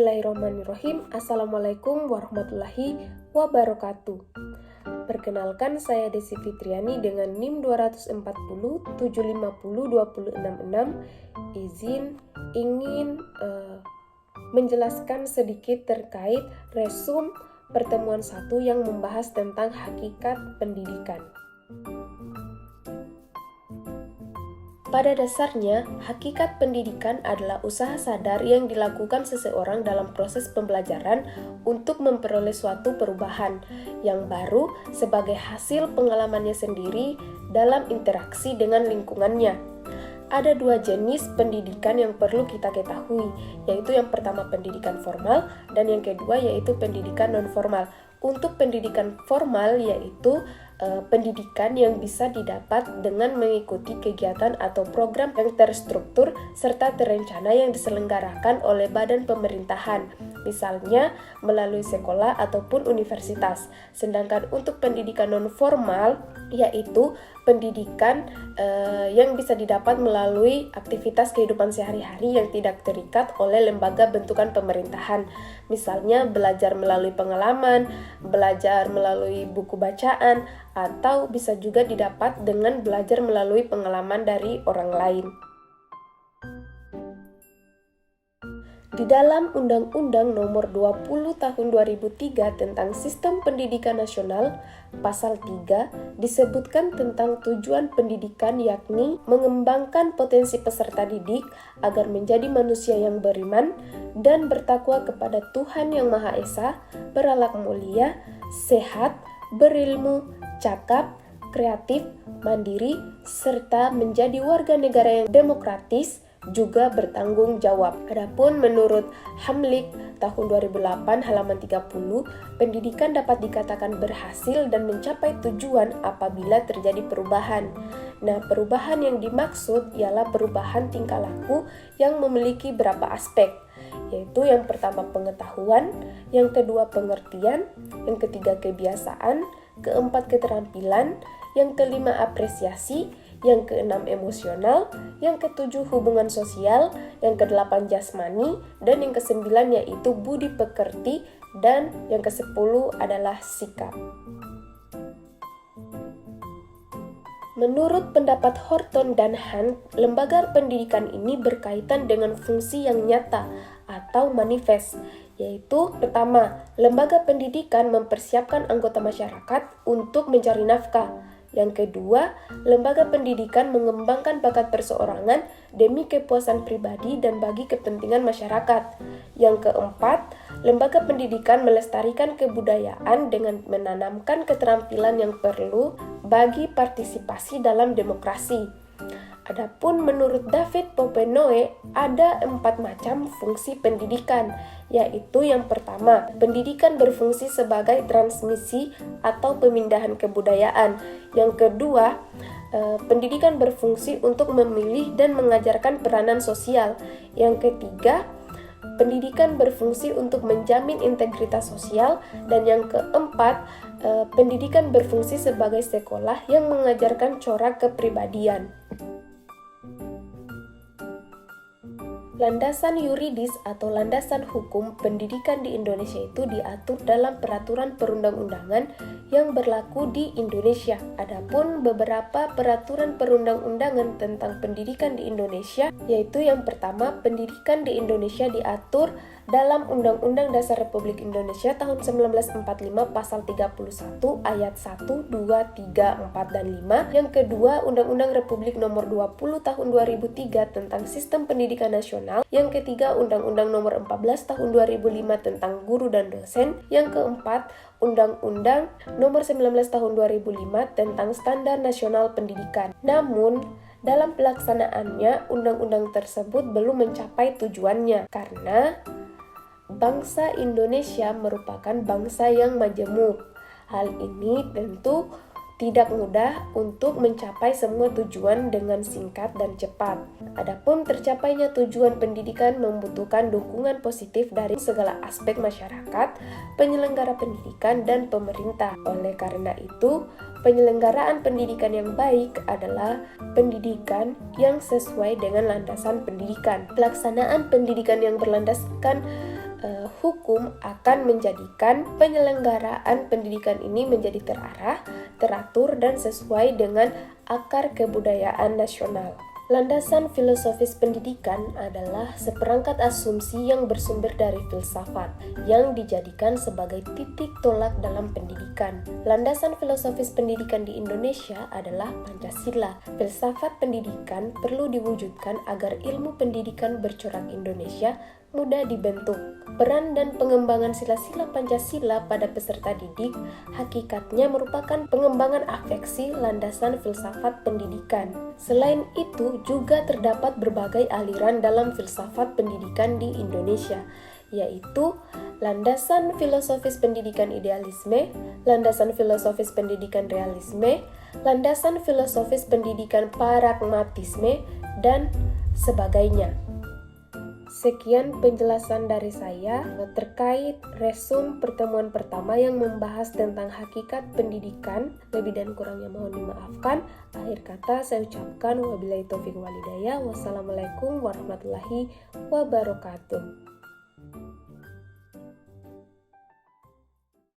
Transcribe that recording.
Bismillahirrahmanirrahim. Assalamualaikum warahmatullahi wabarakatuh. Perkenalkan, saya Desi Fitriani dengan NIM 240 750 266. Izin ingin menjelaskan sedikit terkait resum pertemuan 1 yang membahas tentang hakikat pendidikan. Pada dasarnya, hakikat pendidikan adalah usaha sadar yang dilakukan seseorang dalam proses pembelajaran untuk memperoleh suatu perubahan yang baru sebagai hasil pengalamannya sendiri dalam interaksi dengan lingkungannya. Ada 2 jenis pendidikan yang perlu kita ketahui, yaitu yang pertama pendidikan formal dan yang kedua yaitu pendidikan non-formal. Untuk pendidikan formal yaitu pendidikan yang bisa didapat dengan mengikuti kegiatan atau program yang terstruktur serta terencana yang diselenggarakan oleh badan pemerintahan, misalnya melalui sekolah ataupun universitas. Sedangkan untuk pendidikan non-formal yaitu pendidikan yang bisa didapat melalui aktivitas kehidupan sehari-hari yang tidak terikat oleh lembaga bentukan pemerintahan, misalnya belajar melalui pengalaman, belajar melalui buku bacaan, atau bisa juga didapat dengan belajar melalui pengalaman dari orang lain. Di dalam Undang-Undang Nomor 20 Tahun 2003 tentang Sistem Pendidikan Nasional, Pasal 3 disebutkan tentang tujuan pendidikan, yakni mengembangkan potensi peserta didik agar menjadi manusia yang beriman dan bertakwa kepada Tuhan Yang Maha Esa, berakhlak mulia, sehat, berilmu, cakap, kreatif, mandiri, serta menjadi warga negara yang demokratis, juga bertanggung jawab. Adapun menurut Hamlik tahun 2008 halaman 30, pendidikan dapat dikatakan berhasil dan mencapai tujuan apabila terjadi perubahan. Nah, perubahan yang dimaksud ialah perubahan tingkah laku yang memiliki beberapa aspek, yaitu yang pertama pengetahuan, yang kedua pengertian, yang ketiga kebiasaan, keempat keterampilan, yang kelima apresiasi, yang keenam emosional, yang ketujuh hubungan sosial, yang kedelapan jasmani, dan yang kesembilan yaitu budi pekerti, dan yang kesepuluh adalah sikap. Menurut pendapat Horton dan Hunt, lembaga pendidikan ini berkaitan dengan fungsi yang nyata atau manifest, yaitu pertama, lembaga pendidikan mempersiapkan anggota masyarakat untuk mencari nafkah. Yang kedua, lembaga pendidikan mengembangkan bakat perseorangan demi kepuasan pribadi dan bagi kepentingan masyarakat. Yang keempat, lembaga pendidikan melestarikan kebudayaan dengan menanamkan keterampilan yang perlu bagi partisipasi dalam demokrasi. Adapun menurut David Popenoe ada 4 macam fungsi pendidikan, yaitu yang pertama, pendidikan berfungsi sebagai transmisi atau pemindahan kebudayaan. Yang kedua, pendidikan berfungsi untuk memilih dan mengajarkan peranan sosial. Yang ketiga, pendidikan berfungsi untuk menjamin integritas sosial. Dan yang keempat, pendidikan berfungsi sebagai sekolah yang mengajarkan corak kepribadian. Landasan yuridis atau landasan hukum pendidikan di Indonesia itu diatur dalam peraturan perundang-undangan yang berlaku di Indonesia. Adapun beberapa peraturan perundang-undangan tentang pendidikan di Indonesia, yaitu yang pertama, pendidikan di Indonesia diatur dalam Undang-Undang Dasar Republik Indonesia tahun 1945 pasal 31 ayat 1, 2, 3, 4, dan 5. Yang kedua, Undang-Undang Republik Nomor 20 tahun 2003 tentang Sistem Pendidikan Nasional. Yang ketiga, Undang-Undang Nomor 14 tahun 2005 tentang guru dan dosen. Yang keempat, Undang-Undang Nomor 19 tahun 2005 tentang Standar Nasional Pendidikan. Namun, dalam pelaksanaannya, undang-undang tersebut belum mencapai tujuannya karena bangsa Indonesia merupakan bangsa yang majemuk. Hal ini tentu tidak mudah untuk mencapai semua tujuan dengan singkat dan cepat. Adapun tercapainya tujuan pendidikan membutuhkan dukungan positif dari segala aspek masyarakat, penyelenggara pendidikan, dan pemerintah. Oleh karena itu, penyelenggaraan pendidikan yang baik adalah pendidikan yang sesuai dengan landasan pendidikan. Pelaksanaan pendidikan yang berlandaskan hukum akan menjadikan penyelenggaraan pendidikan ini menjadi terarah, teratur, dan sesuai dengan akar kebudayaan nasional. Landasan filosofis pendidikan adalah seperangkat asumsi yang bersumber dari filsafat yang dijadikan sebagai titik tolak dalam pendidikan. Landasan filosofis pendidikan di Indonesia adalah Pancasila. Filsafat pendidikan perlu diwujudkan agar ilmu pendidikan bercorak Indonesia mudah dibentuk. Peran dan pengembangan sila-sila Pancasila pada peserta didik hakikatnya merupakan pengembangan afeksi landasan filsafat pendidikan. Selain itu, juga terdapat berbagai aliran dalam filsafat pendidikan di Indonesia, yaitu landasan filosofis pendidikan idealisme, landasan filosofis pendidikan realisme, landasan filosofis pendidikan pragmatisme, dan sebagainya. Sekian penjelasan dari saya terkait resum pertemuan pertama yang membahas tentang hakikat pendidikan. Lebih dan kurangnya mohon dimaafkan. Akhir kata saya ucapkan wabillahi taufiq walhidayah. Wassalamualaikum warahmatullahi wabarakatuh.